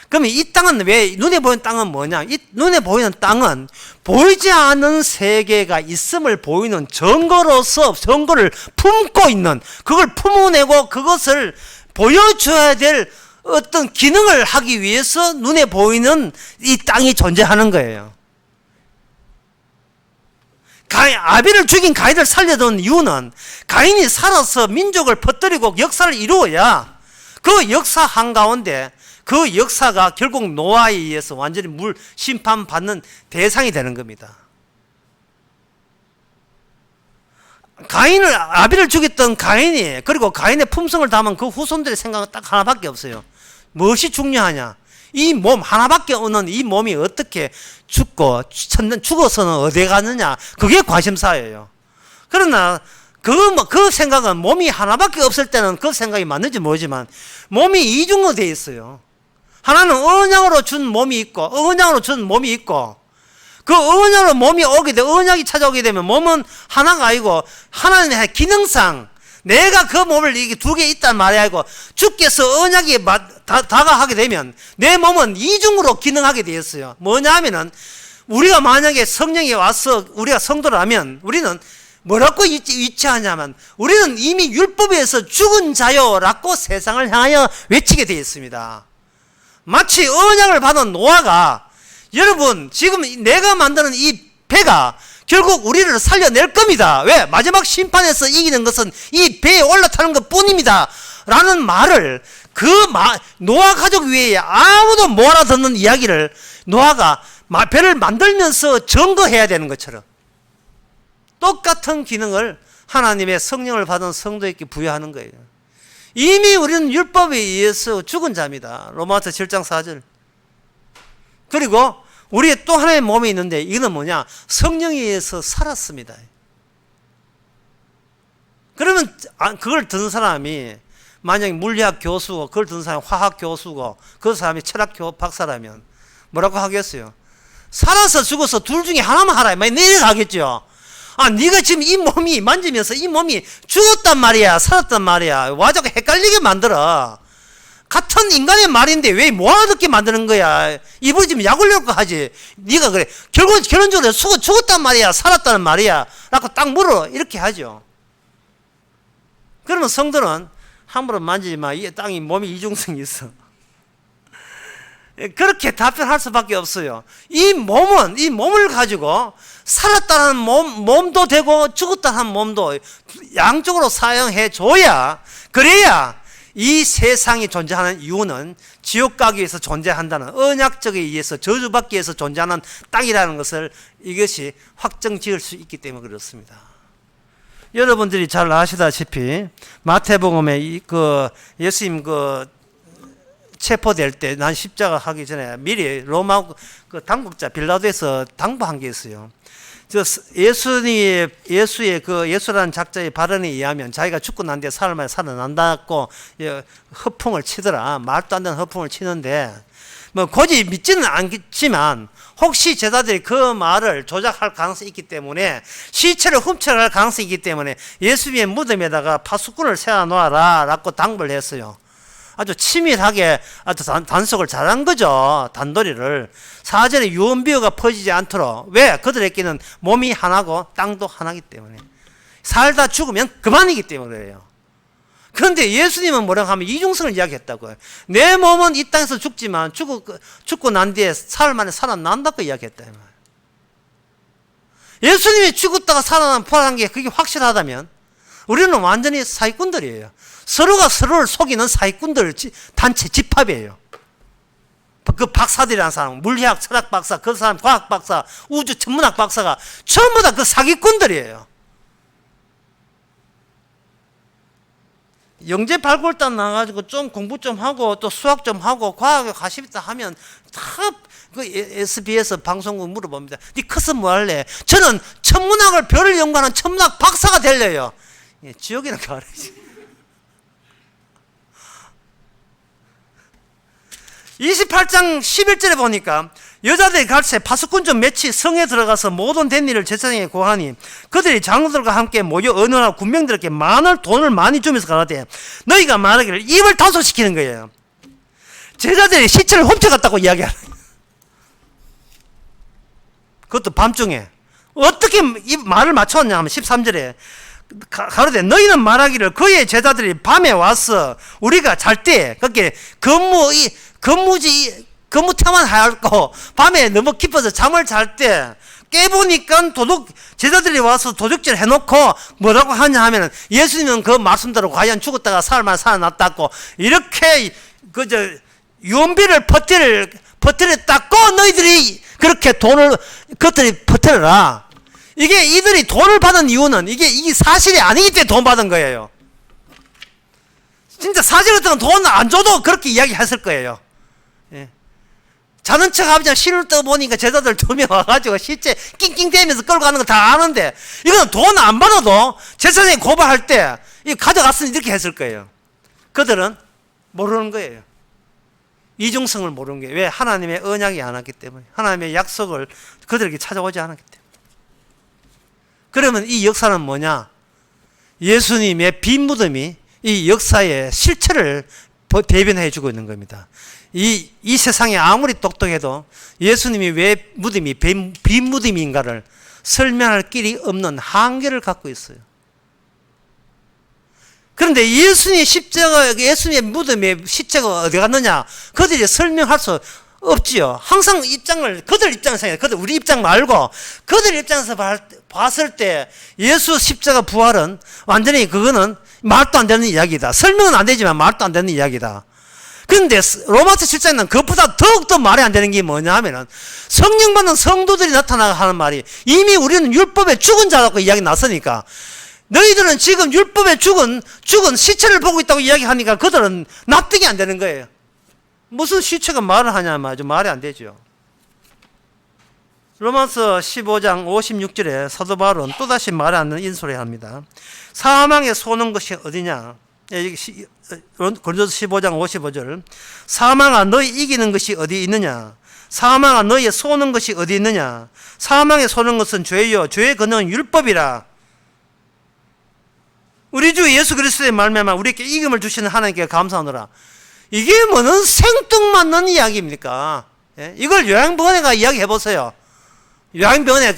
그러면 이 땅은 왜 눈에 보이는 땅은 뭐냐? 이 눈에 보이는 땅은 보이지 않는 세계가 있음을 보이는 증거를 품고 있는 그걸 품어내고 그것을 보여줘야 될 어떤 기능을 하기 위해서 눈에 보이는 이 땅이 존재하는 거예요. 아벨을 죽인 가인을 살려둔 이유는 가인이 살아서 민족을 퍼뜨리고 역사를 이루어야 그 역사 한가운데 그 역사가 결국 노아에 의해서 완전히 물 심판받는 대상이 되는 겁니다. 아벨을 죽였던 가인이 그리고 가인의 품성을 담은 그 후손들의 생각은 딱 하나밖에 없어요. 무엇이 중요하냐? 이 몸 하나밖에 없는 이 몸이 어떻게 죽어서는 어디 가느냐? 그게 관심사예요. 그러나 그 생각은 몸이 하나밖에 없을 때는 그 생각이 맞는지 모르지만 몸이 이중으로 되어 있어요. 하나는 언약으로 준 몸이 있고 언약으로 준 몸이 있고 그 언약으로 몸이 언약이 찾아오게 되면 몸은 하나가 아니고 하나님의 기능상 내가 그 몸을 이게 두 개 있단 말이 아니고 주께서 언약이 다가하게 되면 내 몸은 이중으로 기능하게 되었어요. 뭐냐 하면은 우리가 만약에 성령이 와서 우리가 성도라면 우리는 뭐라고 위치하냐면 우리는 이미 율법에 의해서 죽은 자요라고 세상을 향하여 외치게 되어 있습니다. 마치 언약을 받은 노아가 여러분 지금 내가 만드는 이 배가 결국 우리를 살려낼 겁니다. 왜? 마지막 심판에서 이기는 것은 이 배에 올라타는 것 뿐입니다. 라는 말을 노아 가족 외에 아무도 못 알아듣는 이야기를 노아가 배를 만들면서 증거해야 되는 것처럼 똑같은 기능을 하나님의 성령을 받은 성도에게 부여하는 거예요. 이미 우리는 율법에 의해서 죽은 자입니다. 로마서 7장 4절. 그리고 우리의 또 하나의 몸이 있는데 이거는 뭐냐? 성령에 의해서 살았습니다. 그러면 그걸 듣는 사람이 만약에 물리학 교수고 그걸 듣는 사람이 화학 교수고 그 사람이 철학 박사라면 뭐라고 하겠어요? 살아서 죽어서 둘 중에 하나만 하라. 많이 내려가겠죠. 네가 지금 이 몸이 만지면서 이 몸이 죽었단 말이야, 살았단 말이야. 와 자꾸 헷갈리게 만들어. 같은 인간의 말인데 왜 못 알아듣게 만드는 거야? 입을 지금 약올려고 하지. 네가 그래. 결론적으로 죽었단 말이야, 살았다는 말이야. 라고 딱 물어. 이렇게 하죠. 그러면 성도는 함부로 만지지 마. 이 땅이 몸이 이중성이 있어. 그렇게 답변할 수밖에 없어요. 이 몸을 가지고 살았다는 몸도 되고 죽었다는 몸도 양쪽으로 사용해 줘야 그래야 이 세상이 존재하는 이유는 지옥 가기 위해서 존재한다는 언약적에 의해서 저주받기 위해서 존재하는 땅이라는 것을 이것이 확정 지을 수 있기 때문에 그렇습니다. 여러분들이 잘 아시다시피 마태복음에 예수님 체포될 때 난 십자가 하기 전에 미리 로마 당국자 빌라도에서 당부한 게 있어요. 예수라는 작자의 발언에 의하면 자기가 죽고 난 뒤에 사흘 만에 살아난다고 허풍을 치더라. 말도 안 되는 허풍을 치는데 굳이 믿지는 않겠지만 혹시 제자들이 그 말을 조작할 가능성이 있기 때문에 시체를 훔쳐갈 가능성이 있기 때문에 예수님의 무덤에다가 파수꾼을 세워놓아라 라고 당부를 했어요. 아주 치밀하게 아주 단속을 잘한 거죠. 단도리를. 4절에 유언비어가 퍼지지 않도록. 왜? 그들에게는 몸이 하나고 땅도 하나이기 때문에. 살다 죽으면 그만이기 때문에 그래요. 그런데 예수님은 뭐라고 하면 이중성을 이야기했다고요. 내 몸은 이 땅에서 죽지만 죽고 난 뒤에 사흘 만에 살아난다고 이야기했다. 예수님이 죽었다가 살아난 게 그게 확실하다면 우리는 완전히 사기꾼들이에요. 서로가 서로를 속이는 사기꾼들 단체 집합이에요. 그 박사들이라는 사람, 물리학 철학 박사, 그 사람 과학 박사, 우주 천문학 박사가 전부 다 그 사기꾼들이에요. 영재 발굴단 나가지고 좀 공부 좀 하고 또 수학 좀 하고 과학에 관심 있다 하면 다 그 SBS 방송국 물어봅니다. 니 커서 뭐 할래? 저는 천문학을 별을 연구하는 천문학 박사가 될래요. 예, 지옥이나 가야지. 28장 11절에 보니까 여자들이 갈새 파수꾼 좀 몇이 성에 들어가서 모든 된 일을 제사장에게 고하니 그들이 장로들과 함께 모여 언어나 군병들에게 돈을 많이 주면서 가라되 너희가 말하기를 입을 단속시키는 거예요. 제자들이 시체를 훔쳐갔다고 이야기하는 거예요. 그것도 밤중에 어떻게 이 말을 맞췄냐 하면 13절에 가로되 너희는 말하기를 그의 제자들이 밤에 와서 우리가 잘 때 그렇게 근무태만 하고 밤에 너무 깊어서 잠을 잘 때 깨보니까 제자들이 와서 도둑질 해놓고 뭐라고 하냐 하면 예수님은 그 말씀대로 과연 죽었다가 사흘 만에 살아났다고 이렇게 유언비를 퍼뜨렸다고 너희들이 그렇게 그것들이 퍼뜨려라. 이게 이들이 돈을 받은 이유는 이게 사실이 아니기 때문에 돈 받은 거예요. 진짜 사실 같은 건 돈 안 줘도 그렇게 이야기했을 거예요. 예. 자는 척 하면 실을 떠보니까 제자들 2명 와가지고 실제 낑낑대면서 끌고 가는 거 다 아는데 이건 돈 안 받아도 제사장이 고발할 때 이거 가져갔으니 이렇게 했을 거예요. 그들은 모르는 거예요. 이중성을 모르는 거예요. 왜? 하나님의 언약이 안 왔기 때문에. 하나님의 약속을 그들에게 찾아오지 않았기 때문에. 그러면 이 역사는 뭐냐? 예수님의 빈 무덤이 이 역사의 실체를 대변해 주고 있는 겁니다. 이 세상에 아무리 똑똑해도 예수님이 왜 무덤이 빈 무덤인가를 설명할 길이 없는 한계를 갖고 있어요. 그런데 예수님의 무덤에 시체가 어디 갔느냐? 그들이 설명할 수 없지요. 항상 그들 입장에서, 우리 입장 말고, 그들 입장에서 봤을 때, 예수 십자가 부활은 완전히 그거는 말도 안 되는 이야기다. 설명은 안 되지만 말도 안 되는 이야기다. 그런데 로마서 7장에는 그것보다 더욱더 말이 안 되는 게 뭐냐 하면은, 성령 받는 성도들이 나타나가 하는 말이, 이미 우리는 율법에 죽은 자라고 이야기 났으니까, 너희들은 지금 율법에 죽은 시체를 보고 있다고 이야기하니까 그들은 납득이 안 되는 거예요. 무슨 시체가 말을 하냐 말이죠. 말이 안 되죠. 로마서 15장 56절에 사도 바울은 또다시 말이 안 되는 인소를 합니다. 사망에 쏘는 것이 어디냐? 고린도서 15장 55절. 사망아 너희 이기는 것이 어디 있느냐? 사망아 너희의 쏘는 것이 어디 있느냐? 사망에 쏘는 것은 죄요 죄의 근원은 율법이라. 우리 주 예수 그리스도의 말미암아 우리에게 이김을 주시는 하나님께 감사하노라. 이게 뭐는 생뚱맞는 이야기입니까? 예? 이걸 요양병원에가 이야기해보세요. 요양병원에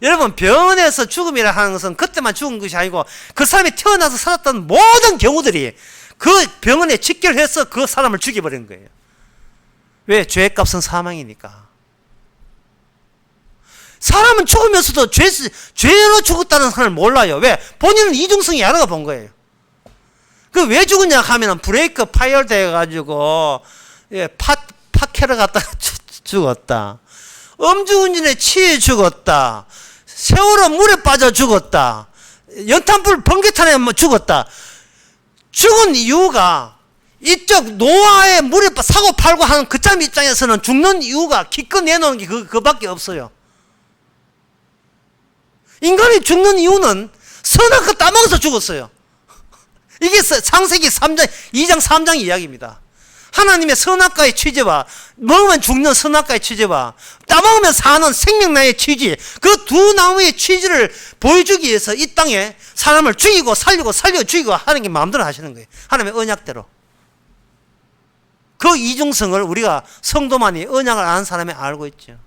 여러분 병원에서 죽음이라 하는 것은 그때만 죽은 것이 아니고 그 사람이 태어나서 살았던 모든 경우들이 그 병원에 직결해서 그 사람을 죽여버린 거예요. 왜? 죄값은 사망이니까. 사람은 죽으면서도 죄로 죽었다는 사람을 몰라요. 왜? 본인은 이중성이 알아가 본 거예요. 그 왜 죽었냐 하면 브레이크 파열 돼가지고 예, 팟캐러 갔다가 죽었다. 음주운전에 취해 죽었다. 세월호 물에 빠져 죽었다. 연탄불 번개탄에 죽었다. 죽은 이유가 이쪽 노아의 물에 사고 팔고 하는 그 짬 입장에서는 죽는 이유가 기껏 내놓은 게 그밖에 없어요. 인간이 죽는 이유는 선악과 따먹어서 죽었어요. 이게 창세기 3장, 2장 3장 이야기입니다. 하나님의 선악과의 취지와 먹으면 죽는 선악과의 취지와 따먹으면 사는 생명나의 취지, 그 두 나무의 취지를 보여주기 위해서 이 땅에 사람을 죽이고 살리고 살려 죽이고 하는 게 마음대로 하시는 거예요. 하나님의 언약대로. 그 이중성을 우리가 성도만이 언약을 아는 사람이 알고 있죠.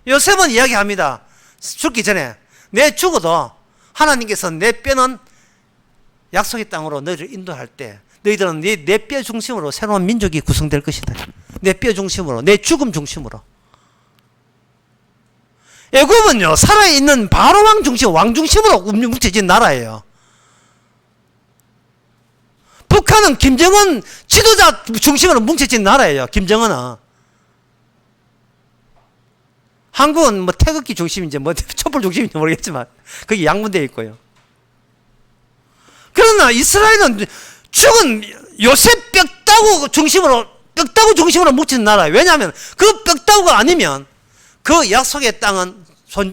요셉은 이야기합니다. 죽기 전에 내 죽어도 하나님께서 내 뼈는 약속의 땅으로 너희를 인도할 때 너희들은 내 뼈 중심으로 새로운 민족이 구성될 것이다. 내 뼈 중심으로, 내 죽음 중심으로. 애굽은요, 살아있는 바로왕 중심, 왕 중심으로 뭉쳐진 나라예요. 북한은 김정은 지도자 중심으로 뭉쳐진 나라예요. 김정은은. 한국은 뭐 태극기 중심인지 뭐 촛불 중심인지 모르겠지만 거기 양분되어 있고요. 그러나 이스라엘은 죽은 요셉 뼈다구 중심으로 뭉친 나라예요. 왜냐하면 그 뼈다구가 아니면 그 약속의 땅은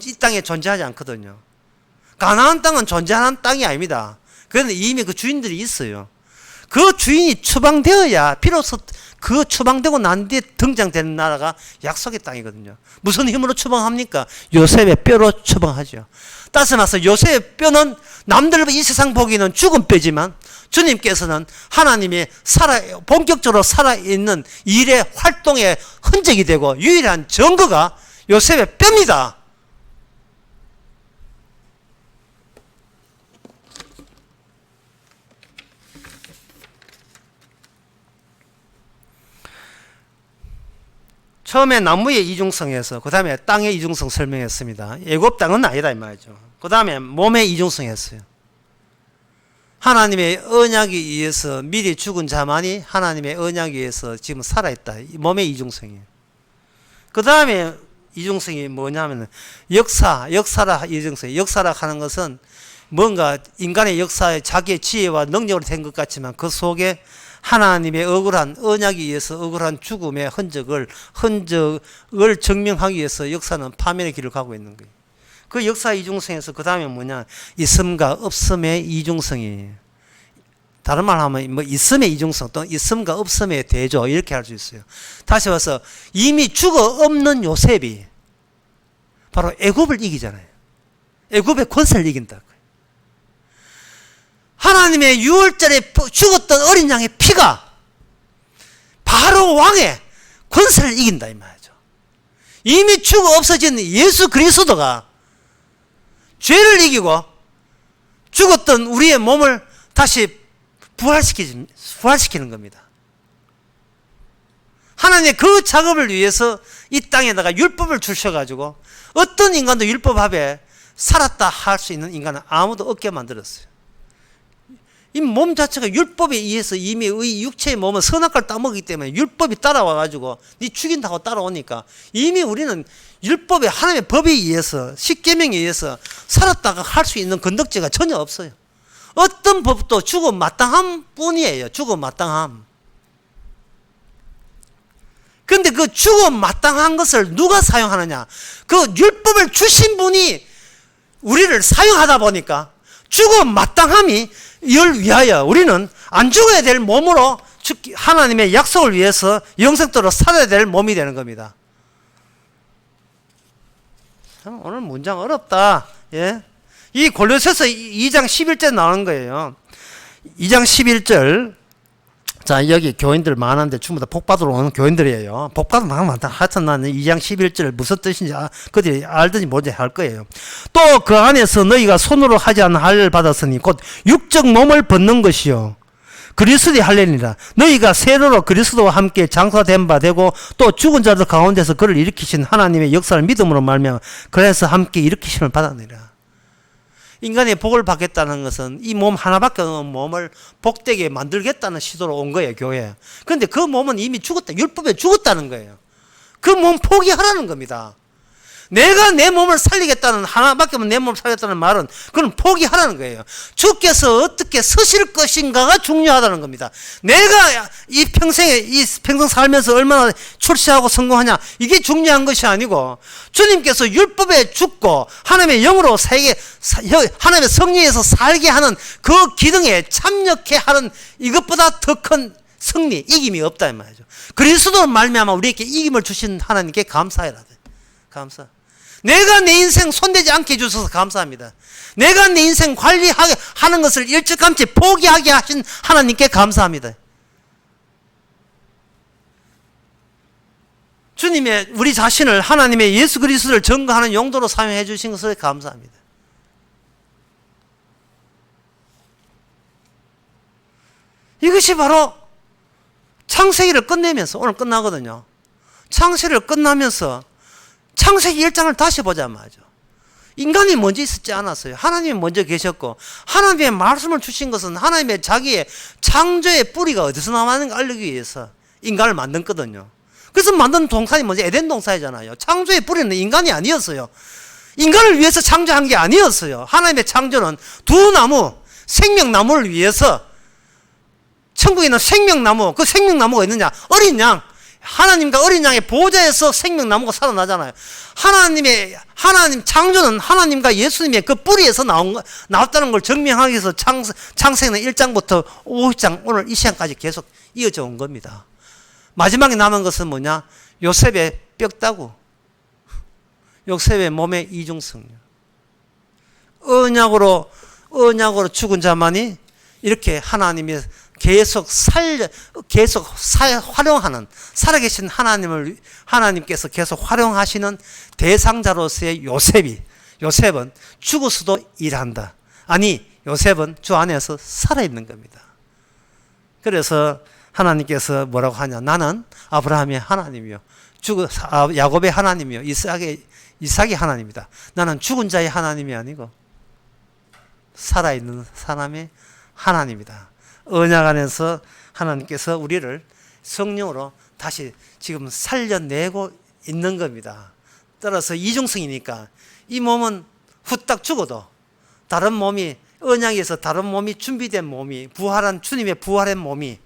이 땅에 존재하지 않거든요. 가나안 땅은 존재하는 땅이 아닙니다. 그런데 이미 그 주인들이 있어요. 그 주인이 추방되어야 비로소 그 추방되고 난 뒤에 등장되는 나라가 약속의 땅이거든요. 무슨 힘으로 추방합니까? 요셉의 뼈로 추방하죠. 따라서 말해서 요셉의 뼈는 남들 이 세상 보기에는 죽은 뼈지만 주님께서는 하나님이 본격적으로 살아있는 일의 활동의 흔적이 되고 유일한 증거가 요셉의 뼈입니다. 처음에 나무의 이중성에서 그 다음에 땅의 이중성 설명했습니다. 애굽 땅은 아니다 이 말이죠. 그 다음에 몸의 이중성 했어요. 하나님의 언약에 의해서 미리 죽은 자만이 하나님의 언약에 의해서 지금 살아있다. 몸의 이중성이에요. 그 다음에 이중성이 뭐냐면 역사라 이중성. 역사라 하는 것은 뭔가 인간의 역사에 자기의 지혜와 능력으로 된 것 같지만 그 속에 하나님의 억울한 언약에 의해서 억울한 죽음의 흔적을 증명하기 위해서 역사는 파멸의 길을 가고 있는 거예요. 그 역사 이중성에서 그 다음에 뭐냐, 있음과 없음의 이중성이에요. 다른 말 하면 뭐 있음의 이중성 또는 있음과 없음의 대조 이렇게 할 수 있어요. 다시 와서 이미 죽어 없는 요셉이 바로 애굽을 이기잖아요. 애굽의 권세를 이긴다. 하나님의 유월절에 죽었던 어린 양의 피가 바로 왕의 권세를 이긴다 이 말이죠. 이미 죽어 없어진 예수 그리스도가 죄를 이기고 죽었던 우리의 몸을 다시 부활시키는 겁니다. 하나님의 그 작업을 위해서 이 땅에다가 율법을 주셔가지고 어떤 인간도 율법 앞에 살았다 할 수 있는 인간은 아무도 없게 만들었어요. 이 몸 자체가 율법에 의해서 이미 의 육체의 몸은 선악과를 따먹기 때문에 율법이 따라와가지고 네 죽인다고 따라오니까 이미 우리는 율법에 하나님의 법에 의해서 십계명에 의해서 살았다가 할 수 있는 건덕지가 전혀 없어요. 어떤 법도 죽음 마땅함 뿐이에요. 죽음 마땅함. 그런데 그 죽음 마땅한 것을 누가 사용하느냐? 그 율법을 주신 분이 우리를 사용하다 보니까 죽음 마땅함이 이를 위하여 우리는 안 죽어야 될 몸으로 하나님의 약속을 위해서 영생토록 살아야 될 몸이 되는 겁니다. 참 오늘 문장 어렵다. 예? 이 골로새서 2장 11절 나오는 거예요. 2장 11절. 자, 여기 교인들 많은데 전부 다 복받으러 오는 교인들이에요. 복받으러 많다. 하여튼 나는 2장 11절 무슨 뜻인지 그들이 알든지 모르지 할 거예요. 또 그 안에서 너희가 손으로 하지 않은 할례를 받았으니 곧 육적 몸을 벗는 것이요 그리스도의 할례니라. 너희가 세로로 그리스도와 함께 장사된 바 되고 또 죽은 자들 가운데서 그를 일으키신 하나님의 역사를 믿음으로 말미암아 그래서 함께 일으키심을 받았느니라. 인간의 복을 받겠다는 것은 이 몸 하나밖에 없는 몸을 복되게 만들겠다는 시도로 온 거예요, 교회에. 그런데 그 몸은 이미 죽었다. 율법에 죽었다는 거예요. 그 몸 포기하라는 겁니다. 내가 내 몸을 살리겠다는, 하나밖에 없는 내 몸을 살리겠다는 말은 그건 포기하라는 거예요. 주께서 어떻게 서실 것인가가 중요하다는 겁니다. 내가 이 평생 살면서 얼마나 출세하고 성공하냐, 이게 중요한 것이 아니고, 주님께서 율법에 죽고 하나님의 영으로 하나님의 성리에서 살게 하는 그 기능에 참여케 하는 이것보다 더 큰 승리, 이김이 없다 이 말이죠. 그리스도로 말미암아 우리에게 이김을 주신 하나님께 감사해라. 감사. 내가 내 인생 손대지 않게 해주셔서 감사합니다. 내가 내 인생 관리하게 하는 것을 일찌감치 포기하게 하신 하나님께 감사합니다. 주님의 우리 자신을 하나님의 예수 그리스도를 증거하는 용도로 사용해 주신 것을 감사합니다. 이것이 바로 창세기를 끝내면서, 오늘 끝나거든요. 창세기를 끝나면서 창세기 1장을 다시 보자 말이죠. 인간이 먼저 있었지 않았어요. 하나님이 먼저 계셨고, 하나님의 말씀을 주신 것은 하나님의 자기의 창조의 뿌리가 어디서 나왔는가 알기 위해서 인간을 만든거든요. 그래서 만든 동산이 먼저 에덴 동산이잖아요. 창조의 뿌리는 인간이 아니었어요. 인간을 위해서 창조한 게 아니었어요. 하나님의 창조는 두 나무, 생명나무를 위해서, 천국에 있는 생명나무, 그 생명나무가 있느냐? 어린 양. 하나님과 어린 양의 보좌에서 생명나무가 살아나잖아요. 하나님 창조는 하나님과 예수님의 그 뿌리에서 나왔다는 걸 증명하기 위해서 창세기는 1장부터 50장 오늘 이 시간까지 계속 이어져 온 겁니다. 마지막에 남은 것은 뭐냐? 요셉의 뼈다구, 요셉의 몸의 이중성령. 언약으로 죽은 자만이 이렇게 하나님의 계속 활용하는, 살아계신 하나님께서 계속 활용하시는 대상자로서의 요셉은 죽어서도 일한다. 아니, 요셉은 주 안에서 살아있는 겁니다. 그래서 하나님께서 뭐라고 하냐? 나는 아브라함의 하나님이요, 야곱의 하나님이요, 이삭의 하나님이다. 나는 죽은 자의 하나님이 아니고 살아있는 사람의 하나님이다. 언약 안에서 하나님께서 우리를 성령으로 다시 지금 살려내고 있는 겁니다. 따라서 이중성이니까 이 몸은 후딱 죽어도 다른 몸이, 언약에서 다른 몸이 준비된 몸이, 부활한 주님의 부활한 몸이,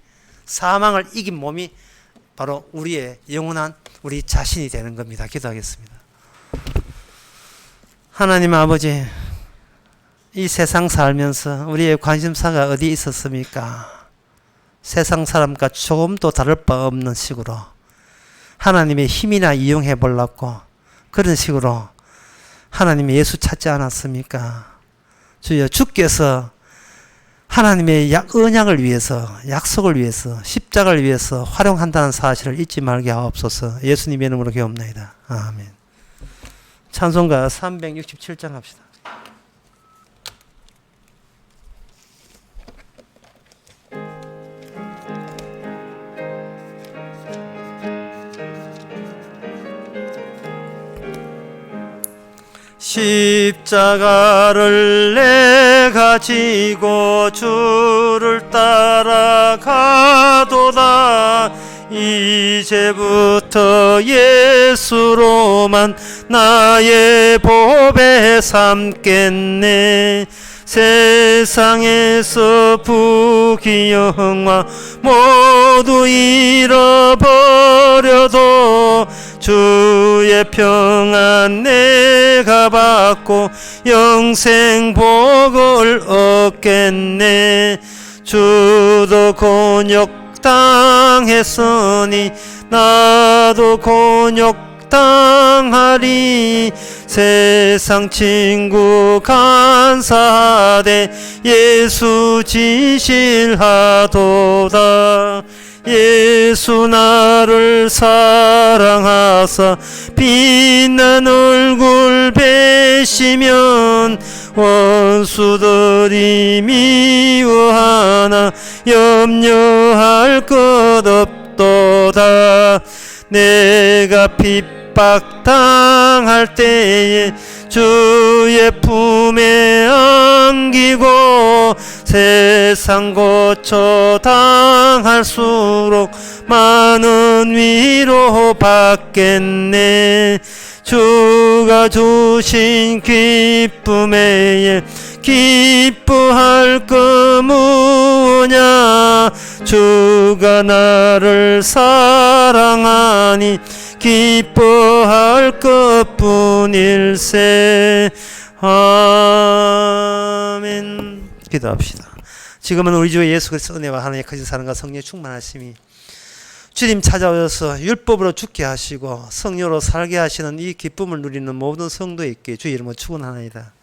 사망을 이긴 몸이 바로 우리의 영원한 우리 자신이 되는 겁니다. 기도하겠습니다. 하나님 아버지, 이 세상 살면서 우리의 관심사가 어디 있었습니까? 세상 사람과 조금도 다를 바 없는 식으로 하나님의 힘이나 이용해 보려고 그런 식으로 하나님의 예수 찾지 않았습니까? 주여, 주께서 하나님의 언약을 위해서, 약속을 위해서, 십자가를 위해서 활용한다는 사실을 잊지 말게 하옵소서. 예수님의 이름으로 기도합니다. 아멘. 찬송가 367장 합시다. 십자가를 내가 지고 주를 따라가도다. 이제부터 예수로만 나의 보배 삼겠네. 세상에서 부귀영화 모두 잃어버려도 주의 평안 내가 받고 영생 복을 얻겠네. 주도 곤욕 당했으니 나도 곤욕 당하리. 세상 친구 간사하되 예수 진실하도다. 예수 나를 사랑하사 빛난 얼굴 뵈시면 원수들이 미워하나 염려할 것 없도다. 내가 핍박당할 때에 주의 품에 세상 고초 당할수록 많은 위로 받겠네. 주가 주신 기쁨의 일 기뻐할 거 뭐냐. 주가 나를 사랑하니 기뻐할 것뿐일세. 아멘. 기도합시다. 지금은 우리 주 예수 그리스도 은혜와 하나님의 크신 사랑과 성령의 충만하심이 주님 찾아오셔서 율법으로 죽게 하시고 성령으로 살게 하시는 이 기쁨을 누리는 모든 성도에게 주의 이름으로 축원하나이다.